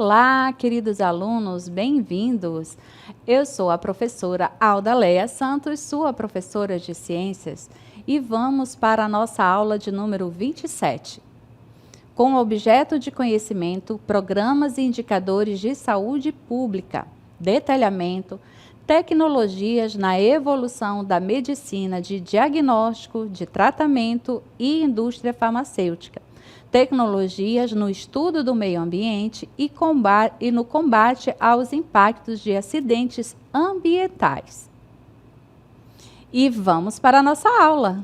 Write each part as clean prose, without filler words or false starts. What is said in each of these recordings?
Olá, queridos alunos, bem-vindos! Eu sou a professora Alda Leia Santos, sua professora de Ciências, e vamos para a nossa aula de número 27. Com objeto de conhecimento, programas e indicadores de saúde pública, detalhamento, tecnologias na evolução da medicina de diagnóstico, de tratamento e indústria farmacêutica. Tecnologias no estudo do meio ambiente e no combate aos impactos de acidentes ambientais. E vamos para a nossa aula.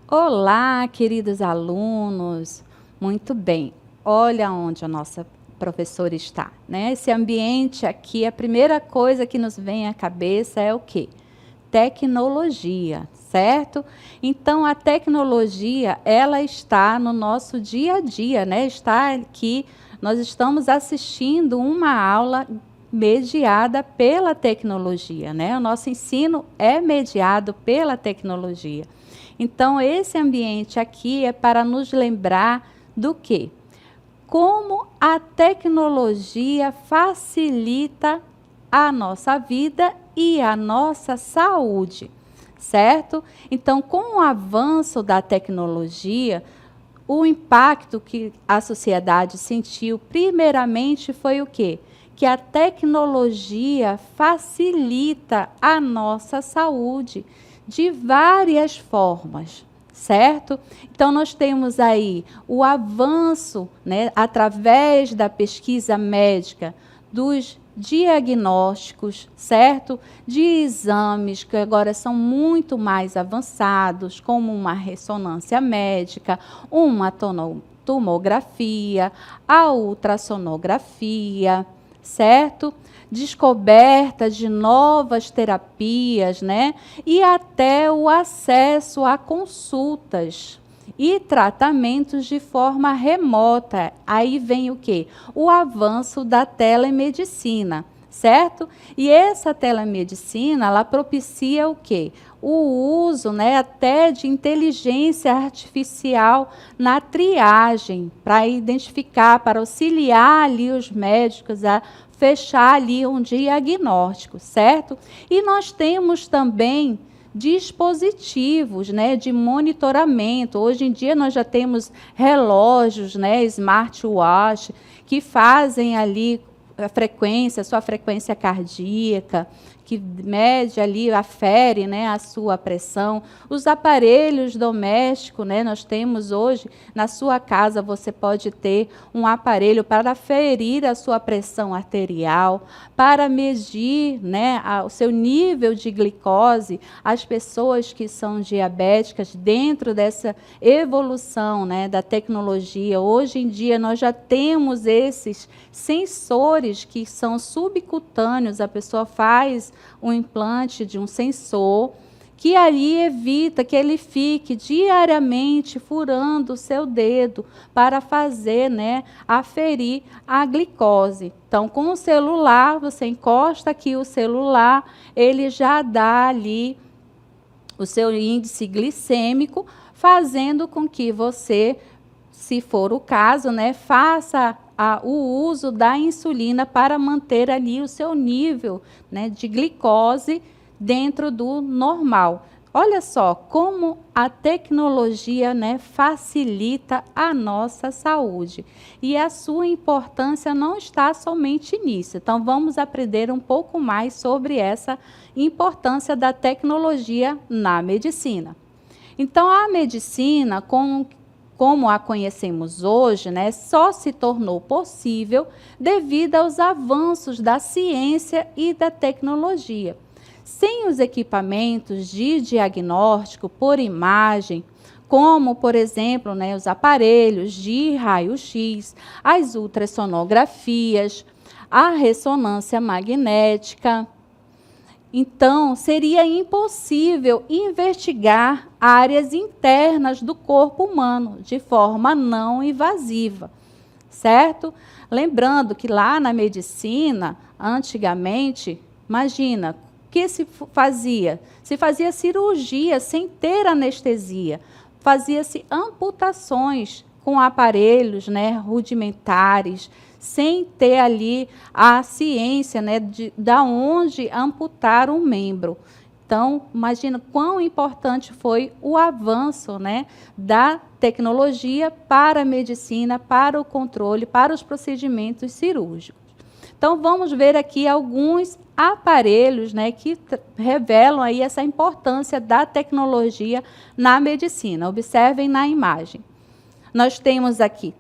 Olá, queridos alunos. Muito bem. Olha onde a nossa professora está, né? Esse ambiente aqui, a primeira coisa que nos vem à cabeça é o quê? Tecnologia, certo? Então, a tecnologia, ela está no nosso dia a dia, né? Está aqui, nós estamos assistindo uma aula mediada pela tecnologia, né? O nosso ensino é mediado pela tecnologia. Então, esse ambiente aqui é para nos lembrar do quê? Como a tecnologia facilita a nossa vida e a nossa saúde, certo? Então, com o avanço da tecnologia, o impacto que a sociedade sentiu primeiramente foi o quê? Que a tecnologia facilita a nossa saúde de várias formas. Certo? Então, nós temos aí o avanço, né, através da pesquisa médica, dos diagnósticos, certo? De exames que agora são muito mais avançados, como uma ressonância médica, uma tomografia, a ultrassonografia, certo? Descoberta de novas terapias, né? E até o acesso a consultas e tratamentos de forma remota. Aí vem o quê? O avanço da telemedicina, certo? E essa telemedicina, ela propicia o quê? O uso, né, até de inteligência artificial na triagem, para identificar, para auxiliar ali os médicos a fechar ali um diagnóstico, certo? E nós temos também dispositivos, né, de monitoramento. Hoje em dia nós já temos relógios, né, smartwatch, que fazem ali a frequência, sua frequência cardíaca, que mede ali, afere, né, a sua pressão. Os aparelhos domésticos, né, nós temos hoje, na sua casa, você pode ter um aparelho para aferir a sua pressão arterial, para medir, né, o seu nível de glicose. As pessoas que são diabéticas, dentro dessa evolução, né, da tecnologia, hoje em dia nós já temos esses sensores que são subcutâneos, a pessoa faz um implante de um sensor, que ali evita que ele fique diariamente furando o seu dedo para fazer, né, aferir a glicose. Então, com o celular, você encosta aqui o celular, ele já dá ali o seu índice glicêmico, fazendo com que você, se for o caso, né, faça o uso da insulina para manter ali o seu nível, né, de glicose dentro do normal. Olha só como a tecnologia, né, facilita a nossa saúde. E a sua importância não está somente nisso. Então, vamos aprender um pouco mais sobre essa importância da tecnologia na medicina. Então, a medicina, como a conhecemos hoje, né, só se tornou possível devido aos avanços da ciência e da tecnologia. Sem os equipamentos de diagnóstico por imagem, como, por exemplo, né, os aparelhos de raio-x, as ultrassonografias, a ressonância magnética, então, seria impossível investigar áreas internas do corpo humano de forma não invasiva, certo? Lembrando que lá na medicina, antigamente, imagina, que se fazia? Se fazia cirurgia sem ter anestesia. Fazia-se amputações com aparelhos, né, rudimentares, sem ter ali a ciência, né, da onde amputar um membro. Então, imagina quão importante foi o avanço, né, da tecnologia para a medicina, para o controle, para os procedimentos cirúrgicos. Então, vamos ver aqui alguns aparelhos, né, que revelam aí essa importância da tecnologia na medicina. Observem na imagem. Nós temos aqui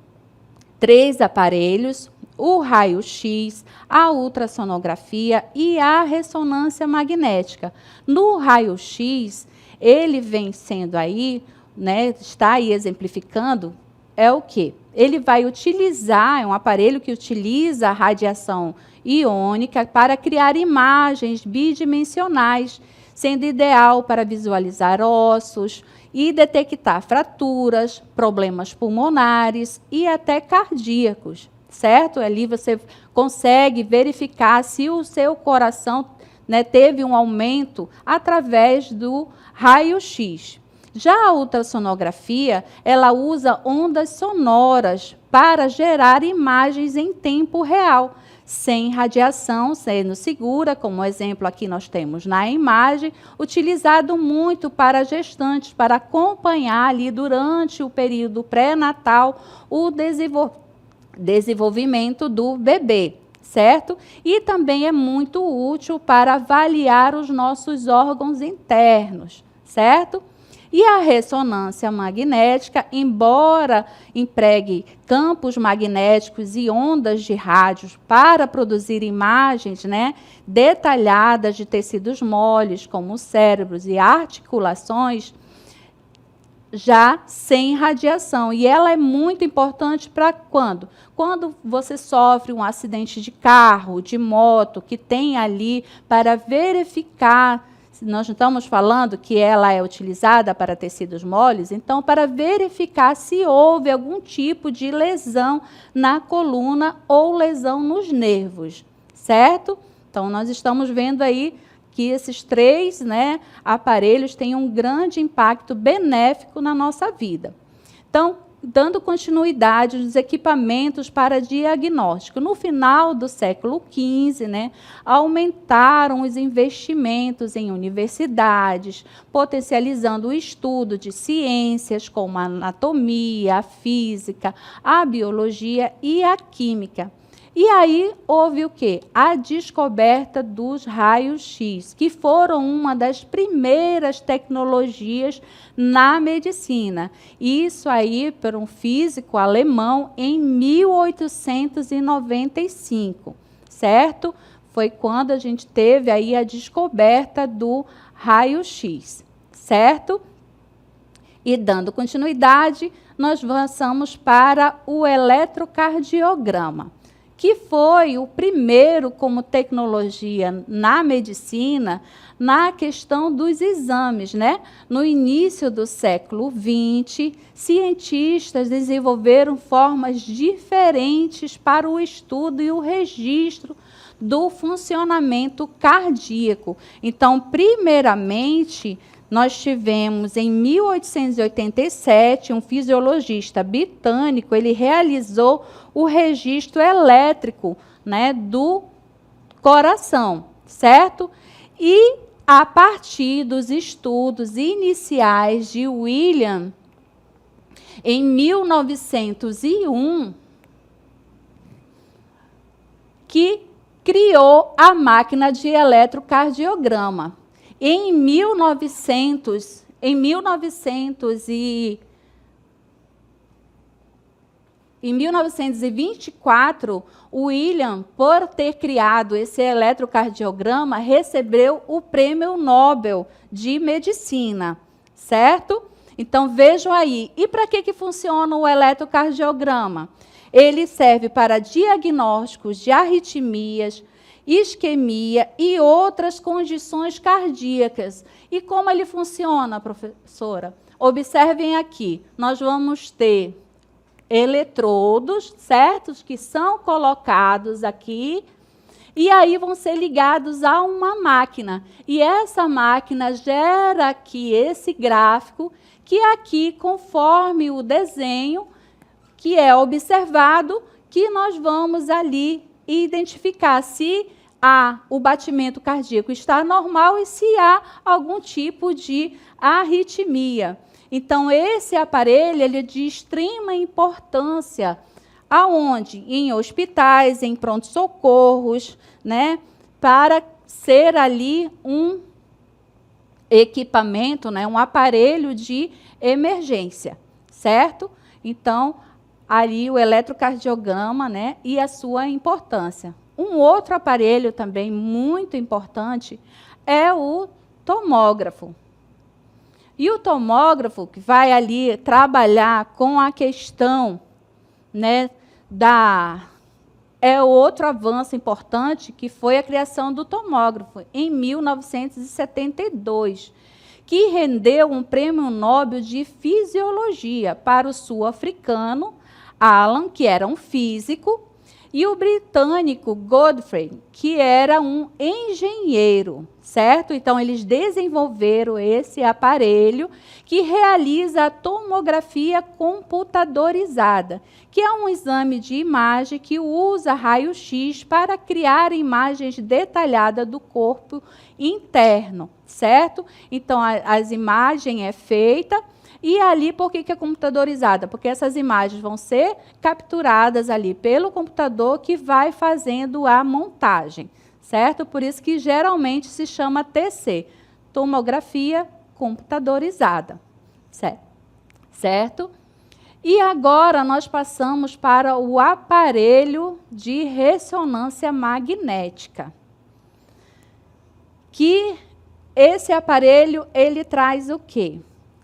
3 aparelhos: o raio-x, a ultrassonografia e a ressonância magnética. No raio-x, ele vem sendo aí, né, está aí exemplificando, é o quê? Ele vai utilizar, é um aparelho que utiliza a radiação iônica para criar imagens bidimensionais, sendo ideal para visualizar ossos e detectar fraturas, problemas pulmonares e até cardíacos, certo? Ali você consegue verificar se o seu coração, né, teve um aumento através do raio-x. Já a ultrassonografia, ela usa ondas sonoras para gerar imagens em tempo real, sem radiação, sendo segura, como exemplo aqui nós temos na imagem, utilizado muito para gestantes, para acompanhar ali durante o período pré-natal o desenvolvimento do bebê, certo? E também é muito útil para avaliar os nossos órgãos internos, certo? E a ressonância magnética, embora empregue campos magnéticos e ondas de rádios para produzir imagens, né, detalhadas de tecidos moles, como cérebros e articulações, já sem radiação. E ela é muito importante para quando? Quando você sofre um acidente de carro, de moto, que tem ali para verificar. Nós estamos falando que ela é utilizada para tecidos moles, então, para verificar se houve algum tipo de lesão na coluna ou lesão nos nervos, certo? Então, nós estamos vendo aí que esses 3, né, aparelhos têm um grande impacto benéfico na nossa vida. Então, dando continuidade aos equipamentos para diagnóstico. No final do século XV, né, aumentaram os investimentos em universidades, potencializando o estudo de ciências como a anatomia, a física, a biologia e a química. E aí houve o quê? A descoberta dos raios-x, que foram uma das primeiras tecnologias na medicina. Isso aí por um físico alemão em 1895, certo? Foi quando a gente teve aí a descoberta do raio-x, certo? E dando continuidade, nós avançamos para o eletrocardiograma, que foi o primeiro como tecnologia na medicina, na questão dos exames, né? No início do século XX, cientistas desenvolveram formas diferentes para o estudo e o registro do funcionamento cardíaco. Então, primeiramente, nós tivemos, em 1887, um fisiologista britânico, ele realizou o registro elétrico, né, do coração, certo? E, a partir dos estudos iniciais de William, em 1901, que criou a máquina de eletrocardiograma. Em 1924, o William, por ter criado esse eletrocardiograma, recebeu o Prêmio Nobel de Medicina, certo? Então, vejam aí. E para que funciona o eletrocardiograma? Ele serve para diagnósticos de arritmias, isquemia e outras condições cardíacas. E como ele funciona, professora? Observem aqui. Nós vamos ter eletrodos, certos, que são colocados aqui, e aí vão ser ligados a uma máquina. E essa máquina gera aqui esse gráfico, que aqui, conforme o desenho que é observado, que nós vamos ali identificar se o batimento cardíaco está normal e se há algum tipo de arritmia. Então, esse aparelho ele é de extrema importância. Aonde? Em hospitais, em pronto-socorros, né? Para ser ali um equipamento, né? Um aparelho de emergência, certo? Então, ali o eletrocardiograma, né? E a sua importância. Um outro aparelho também muito importante é o tomógrafo. E o tomógrafo, que vai ali trabalhar com a questão, né, é outro avanço importante, que foi a criação do tomógrafo, em 1972, que rendeu um prêmio Nobel de Fisiologia para o sul-africano Alan, que era um físico, e o britânico Godfrey, que era um engenheiro, certo? Então, eles desenvolveram esse aparelho que realiza a tomografia computadorizada, que é um exame de imagem que usa raio-x para criar imagens detalhadas do corpo interno, certo? Então, as imagens é feita. E ali, por que é computadorizada? Porque essas imagens vão ser capturadas ali pelo computador que vai fazendo a montagem, certo? Por isso que geralmente se chama TC, tomografia computadorizada, certo? E agora nós passamos para o aparelho de ressonância magnética, que esse aparelho ele traz o quê?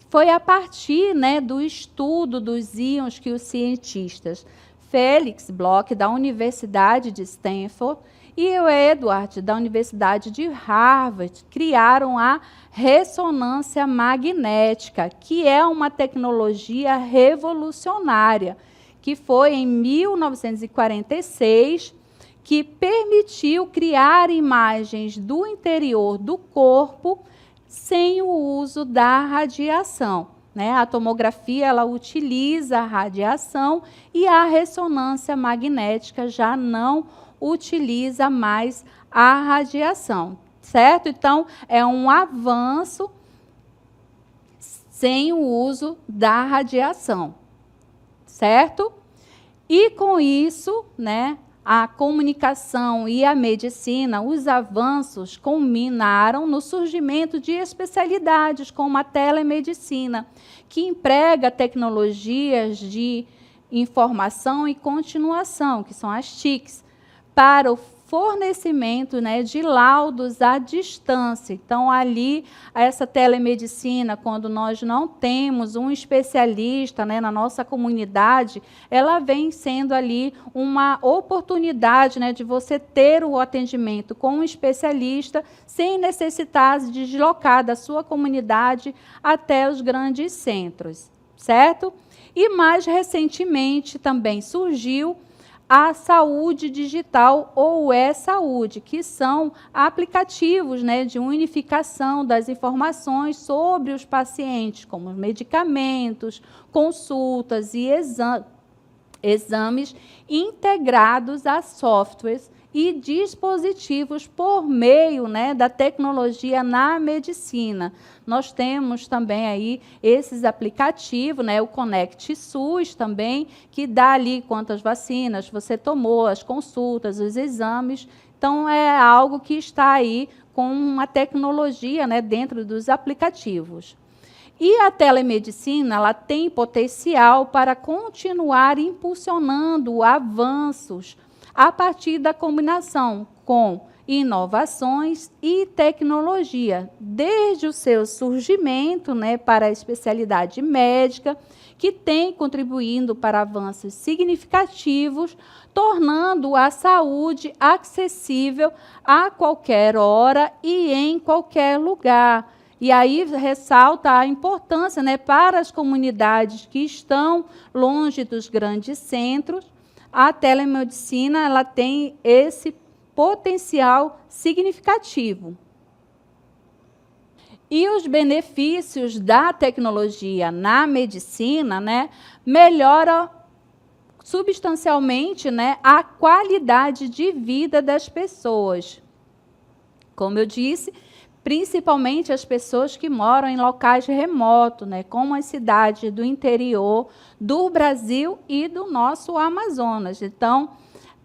Foi a partir, né, do estudo dos íons que os cientistas Felix Bloch, da Universidade de Stanford, e o Edward, da Universidade de Harvard, criaram a ressonância magnética, que é uma tecnologia revolucionária, que foi em 1946, que permitiu criar imagens do interior do corpo sem o uso da radiação, né? A tomografia ela utiliza a radiação e a ressonância magnética já não utiliza mais a radiação, certo? Então, é um avanço sem o uso da radiação, certo? E com isso, né, a comunicação e a medicina, os avanços culminaram no surgimento de especialidades como a telemedicina, que emprega tecnologias de informação e continuação, que são as TICs, para o fornecimento, né, de laudos à distância. Então, ali, essa telemedicina, quando nós não temos um especialista, né, na nossa comunidade, ela vem sendo ali uma oportunidade, né, de você ter o atendimento com um especialista sem necessitar de deslocar da sua comunidade até os grandes centros, certo? E mais recentemente também surgiu a saúde digital ou e-saúde, que são aplicativos, né, de unificação das informações sobre os pacientes, como medicamentos, consultas e exames integrados a softwares e dispositivos por meio, né, da tecnologia na medicina. Nós temos também aí esses aplicativos, né, o Conect SUS também, que dá ali quantas vacinas você tomou, as consultas, os exames. Então, é algo que está aí com uma tecnologia, né, dentro dos aplicativos. E a telemedicina ela tem potencial para continuar impulsionando avanços a partir da combinação com inovações e tecnologia, desde o seu surgimento, né, para a especialidade médica, que tem contribuindo para avanços significativos, tornando a saúde acessível a qualquer hora e em qualquer lugar. E aí ressalta a importância, né, para as comunidades que estão longe dos grandes centros. A telemedicina ela tem esse potencial significativo. E os benefícios da tecnologia na medicina, né, melhora substancialmente, né, a qualidade de vida das pessoas. Como eu disse, principalmente as pessoas que moram em locais remotos, né, como as cidades do interior do Brasil e do nosso Amazonas. Então,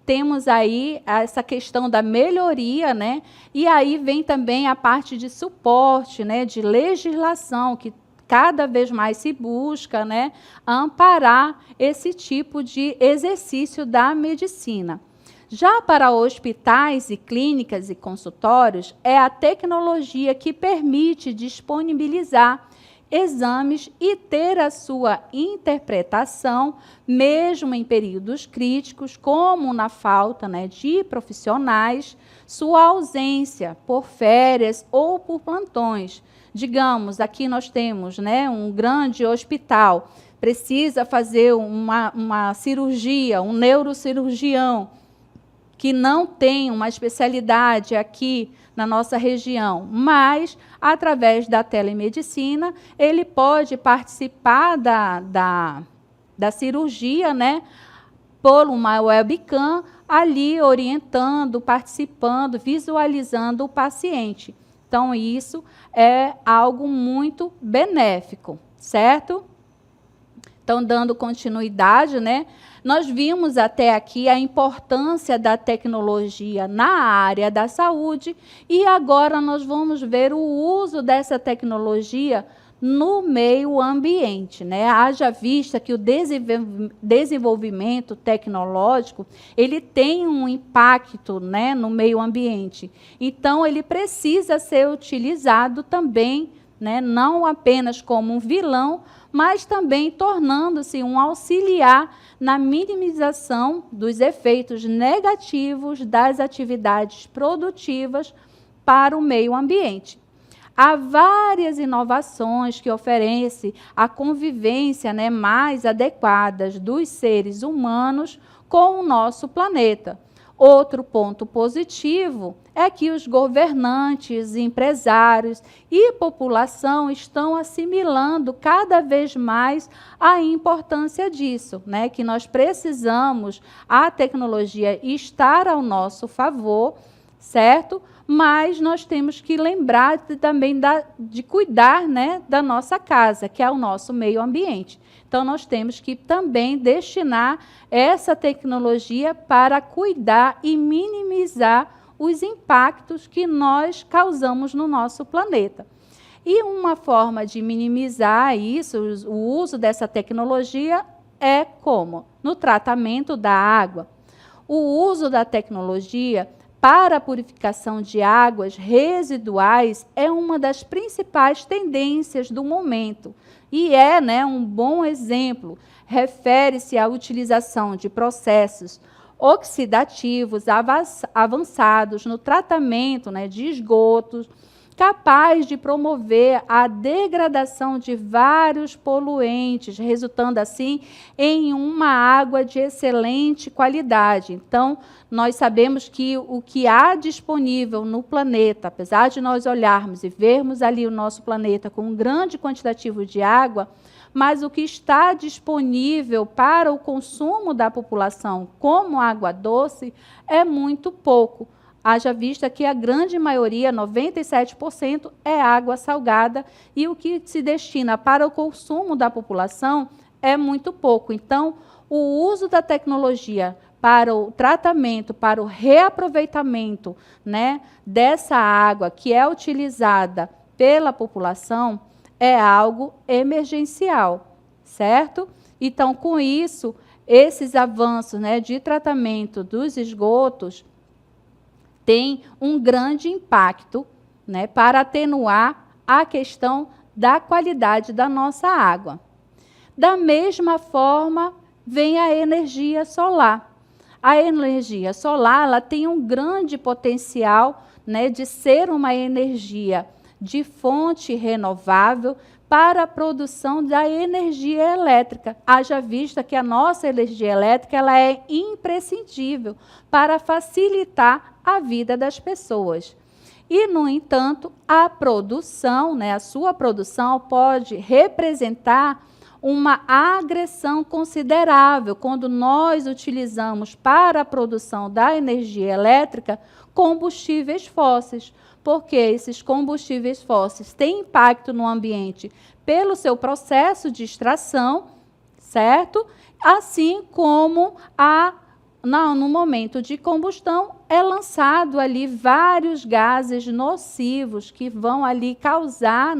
temos aí essa questão da melhoria, né, e aí vem também a parte de suporte, né, de legislação, que cada vez mais se busca, né, amparar esse tipo de exercício da medicina. Já para hospitais e clínicas e consultórios, é a tecnologia que permite disponibilizar exames e ter a sua interpretação, mesmo em períodos críticos, como na falta, né, de profissionais, sua ausência por férias ou por plantões. Digamos, aqui nós temos, né, um grande hospital, precisa fazer uma cirurgia, um neurocirurgião, que não tem uma especialidade aqui na nossa região, mas, através da telemedicina, ele pode participar da cirurgia, né, por uma webcam, ali orientando, participando, visualizando o paciente. Então, isso é algo muito benéfico, certo? Então, dando continuidade, né, nós vimos até aqui a importância da tecnologia na área da saúde e agora nós vamos ver o uso dessa tecnologia no meio ambiente, né? Haja vista que o desenvolvimento tecnológico, ele tem um impacto, né, no meio ambiente. Então, ele precisa ser utilizado também, né, não apenas como um vilão, mas também tornando-se um auxiliar na minimização dos efeitos negativos das atividades produtivas para o meio ambiente. Há várias inovações que oferecem a convivência, né, mais adequadas dos seres humanos com o nosso planeta. Outro ponto positivo é que os governantes, empresários e população estão assimilando cada vez mais a importância disso, né? Que nós precisamos a tecnologia estar ao nosso favor, certo? Mas nós temos que lembrar também de cuidar, né, da nossa casa, que é o nosso meio ambiente. Então, nós temos que também destinar essa tecnologia para cuidar e minimizar os impactos que nós causamos no nosso planeta. E uma forma de minimizar isso, o uso dessa tecnologia, é como? No tratamento da água. O uso da tecnologia para a purificação de águas residuais é uma das principais tendências do momento e é, né, um bom exemplo. Refere-se à utilização de processos oxidativos avançados no tratamento, né, de esgotos, capaz de promover a degradação de vários poluentes, resultando assim em uma água de excelente qualidade. Então, nós sabemos que o que há disponível no planeta, apesar de nós olharmos e vermos ali o nosso planeta com um grande quantitativo de água, mas o que está disponível para o consumo da população como água doce é muito pouco. Haja vista que a grande maioria, 97%, é água salgada e o que se destina para o consumo da população é muito pouco. Então, o uso da tecnologia para o tratamento, para o reaproveitamento, né, dessa água que é utilizada pela população é algo emergencial, certo? Então, com isso, esses avanços, né, de tratamento dos esgotos tem um grande impacto, né, para atenuar a questão da qualidade da nossa água. Da mesma forma, vem a energia solar. A energia solar ela tem um grande potencial, né, de ser uma energia de fonte renovável para a produção da energia elétrica. Haja vista que a nossa energia elétrica ela é imprescindível para facilitar a vida das pessoas. E, no entanto, a produção, a sua produção pode representar uma agressão considerável quando nós utilizamos para a produção da energia elétrica combustíveis fósseis, porque esses combustíveis fósseis têm impacto no ambiente pelo seu processo de extração, certo? Assim como no momento de combustão é lançado ali vários gases nocivos que vão ali causar,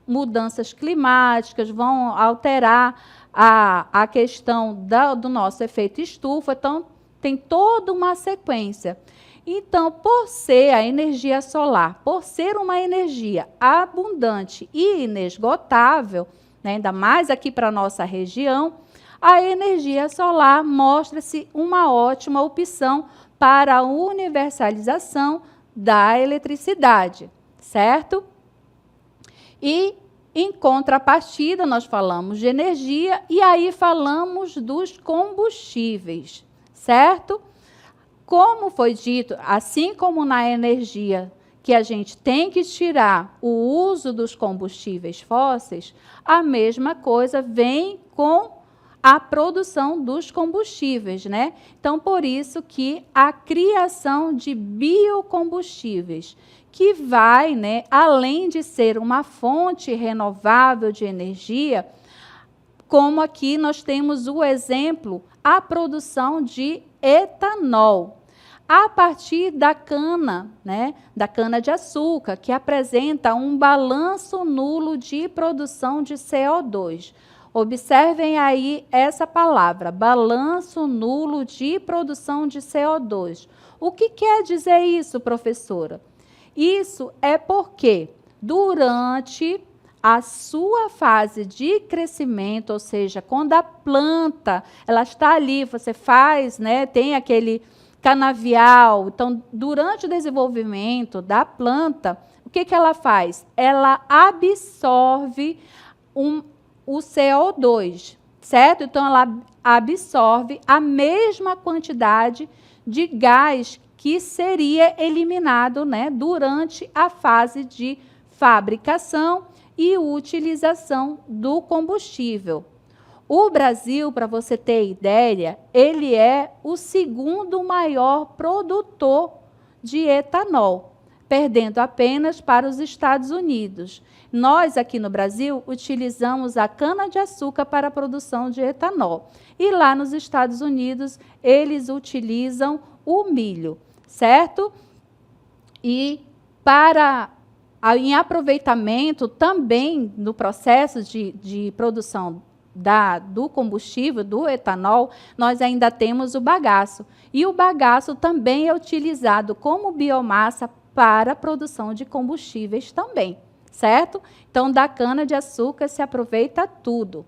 mudanças climáticas, vão alterar a questão do nosso efeito estufa. Então, tem toda uma sequência. Então, por ser a energia solar, por ser uma energia abundante e inesgotável, ainda mais aqui para a nossa região, a energia solar mostra-se uma ótima opção para a universalização da eletricidade, certo? E, em contrapartida, nós falamos de energia e aí falamos dos combustíveis, certo? Como foi dito, assim como na energia que a gente tem que tirar o uso dos combustíveis fósseis, a mesma coisa vem com a produção dos combustíveis, Então, por isso que a criação de biocombustíveis, que vai, além de ser uma fonte renovável de energia, como aqui nós temos o exemplo, a produção de etanol, a partir da cana, da cana-de-açúcar, que apresenta um balanço nulo de produção de CO2. Observem aí essa palavra, balanço nulo de produção de CO2. O que quer dizer isso, professora? Isso é porque durante a sua fase de crescimento, ou seja, quando a planta ela está ali, você faz, tem aquele canavial. Então, durante o desenvolvimento da planta, o que ela faz? Ela absorve o CO2, certo? Então, ela absorve a mesma quantidade de gás que seria eliminado, durante a fase de fabricação e utilização do combustível. O Brasil, para você ter ideia, ele é o segundo maior produtor de etanol, perdendo apenas para os Estados Unidos. Nós, aqui no Brasil, utilizamos a cana-de-açúcar para a produção de etanol. E lá nos Estados Unidos, eles utilizam o milho, certo? E em aproveitamento também no processo de produção do combustível, do etanol, nós ainda temos o bagaço. E o bagaço também é utilizado como biomassa para a produção de combustíveis também, certo? Então, da cana-de-açúcar se aproveita tudo.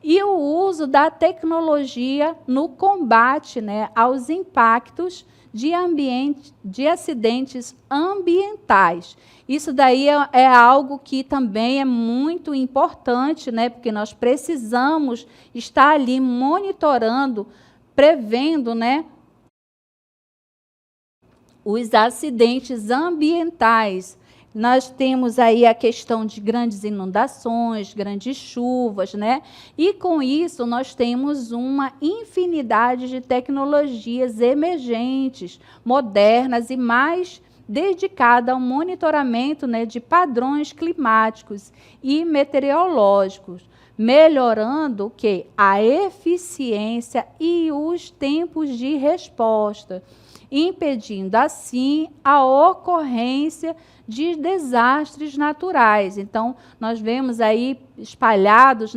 E o uso da tecnologia no combate, aos impactos de acidentes ambientais. Isso daí é algo que também é muito importante, porque nós precisamos estar ali monitorando, prevendo, os acidentes ambientais. Nós temos aí a questão de grandes inundações, grandes chuvas, E com isso nós temos uma infinidade de tecnologias emergentes, modernas e mais dedicada ao monitoramento, de padrões climáticos e meteorológicos, melhorando o quê? A eficiência e os tempos de resposta, impedindo assim a ocorrência de desastres naturais. Então, nós vemos aí espalhados,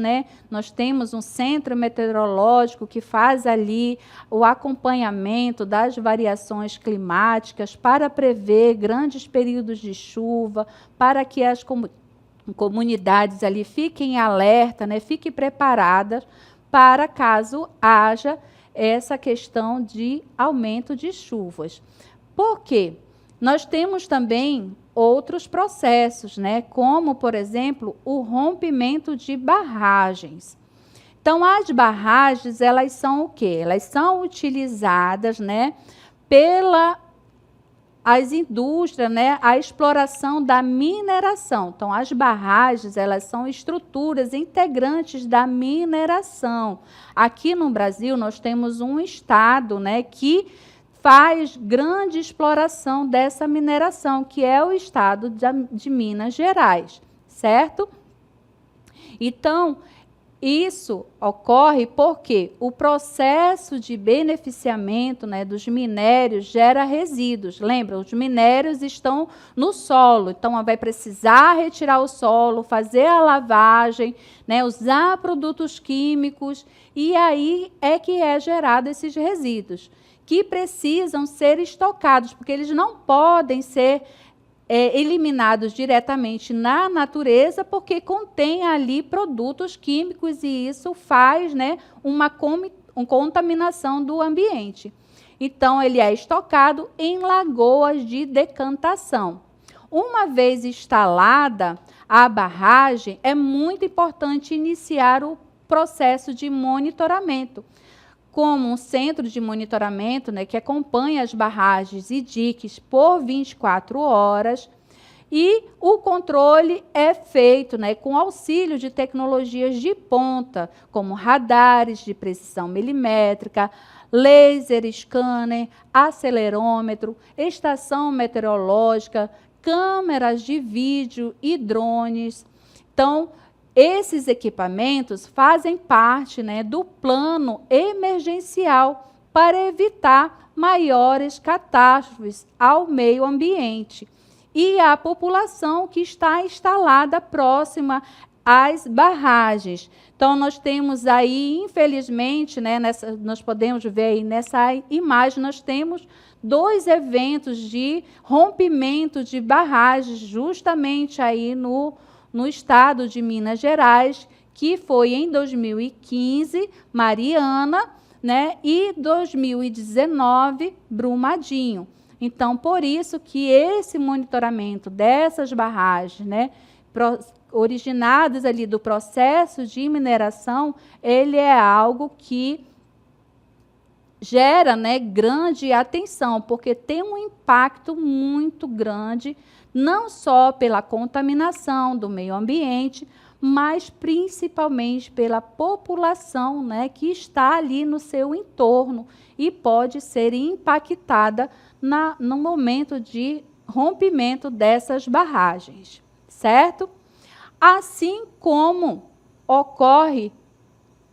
Nós temos um centro meteorológico que faz ali o acompanhamento das variações climáticas para prever grandes períodos de chuva, para que as comunidades ali fiquem alerta, fiquem preparadas para caso haja essa questão de aumento de chuvas. Por quê? Nós temos também outros processos, né? Como, por exemplo, o rompimento de barragens. Então, as barragens, elas são o quê? Elas são utilizadas, né, as indústrias, né, a exploração da mineração. Então, as barragens, elas são estruturas integrantes da mineração. Aqui no Brasil, nós temos um estado, né, que faz grande exploração dessa mineração, que é o estado de Minas Gerais, certo? Então, isso ocorre porque o processo de beneficiamento, né, dos minérios gera resíduos. Lembra, os minérios estão no solo, então vai precisar retirar o solo, fazer a lavagem, né, usar produtos químicos, e aí é que é gerado esses resíduos, que precisam ser estocados, porque eles não podem ser eliminados diretamente na natureza, porque contém ali produtos químicos e isso faz, né, uma contaminação do ambiente. Então, ele é estocado em lagoas de decantação. Uma vez instalada a barragem, é muito importante iniciar o processo de monitoramento, como um centro de monitoramento, né, que acompanha as barragens e diques por 24 horas, e o controle é feito, né, com auxílio de tecnologias de ponta, como radares de precisão milimétrica, laser scanner, acelerômetro, estação meteorológica, câmeras de vídeo e drones. Então, esses equipamentos fazem parte, né, do plano emergencial para evitar maiores catástrofes ao meio ambiente e à população que está instalada próxima às barragens. Então, nós temos aí, infelizmente, né, nós podemos ver aí nessa imagem, nós temos 2 eventos de rompimento de barragens, justamente aí no estado de Minas Gerais, que foi em 2015, Mariana, né, e 2019, Brumadinho. Então, por isso que esse monitoramento dessas barragens, né, originadas ali do processo de mineração, ele é algo que gera, né, grande atenção, porque tem um impacto muito grande, não só pela contaminação do meio ambiente, mas principalmente pela população, né, que está ali no seu entorno e pode ser impactada no momento de rompimento dessas barragens, certo? Assim como ocorre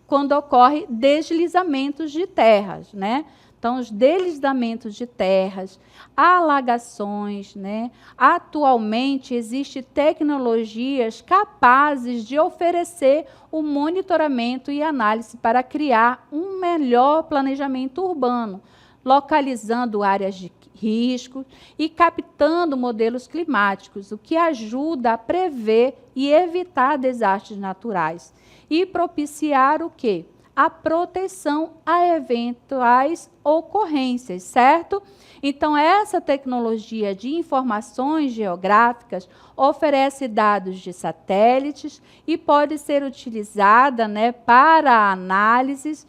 quando ocorre deslizamentos de terras, né? Então, os deslizamentos de terras, alagações, né? Atualmente, existem tecnologias capazes de oferecer o monitoramento e análise para criar um melhor planejamento urbano, localizando áreas de risco e captando modelos climáticos, o que ajuda a prever e evitar desastres naturais e propiciar o quê? A proteção a eventuais ocorrências, certo? Então, essa tecnologia de informações geográficas oferece dados de satélites e pode ser utilizada, né, para análises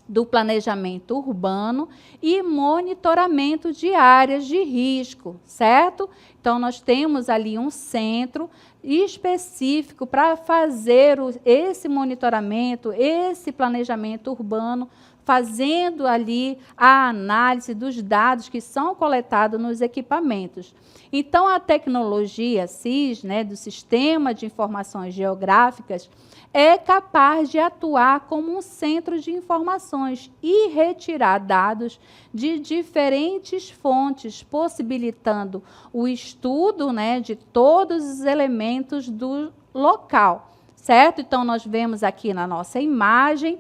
do planejamento urbano e monitoramento de áreas de risco, certo? Então, nós temos ali um centro específico para fazer esse monitoramento, esse planejamento urbano, fazendo ali a análise dos dados que são coletados nos equipamentos. Então, a tecnologia SIS, né, do Sistema de Informações Geográficas, é capaz de atuar como um centro de informações e retirar dados de diferentes fontes, possibilitando o estudo, né, de todos os elementos do local, certo? Então, nós vemos aqui na nossa imagem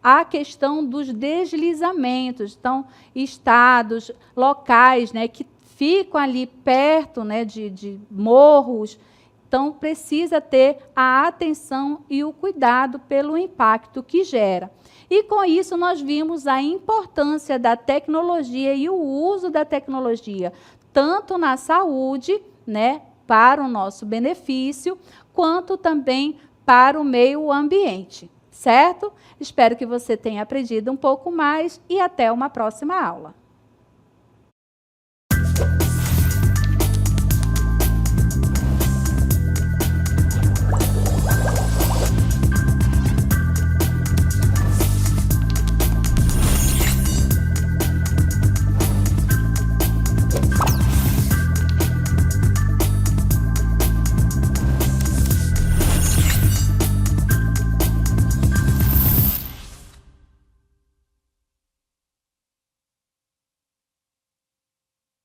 a questão dos deslizamentos. Então, estados, locais, né, que ficam ali perto, né, de morros. Então, precisa ter a atenção e o cuidado pelo impacto que gera. E, com isso, nós vimos a importância da tecnologia e o uso da tecnologia, tanto na saúde, né, para o nosso benefício, quanto também para o meio ambiente, certo? Espero que você tenha aprendido um pouco mais e até uma próxima aula.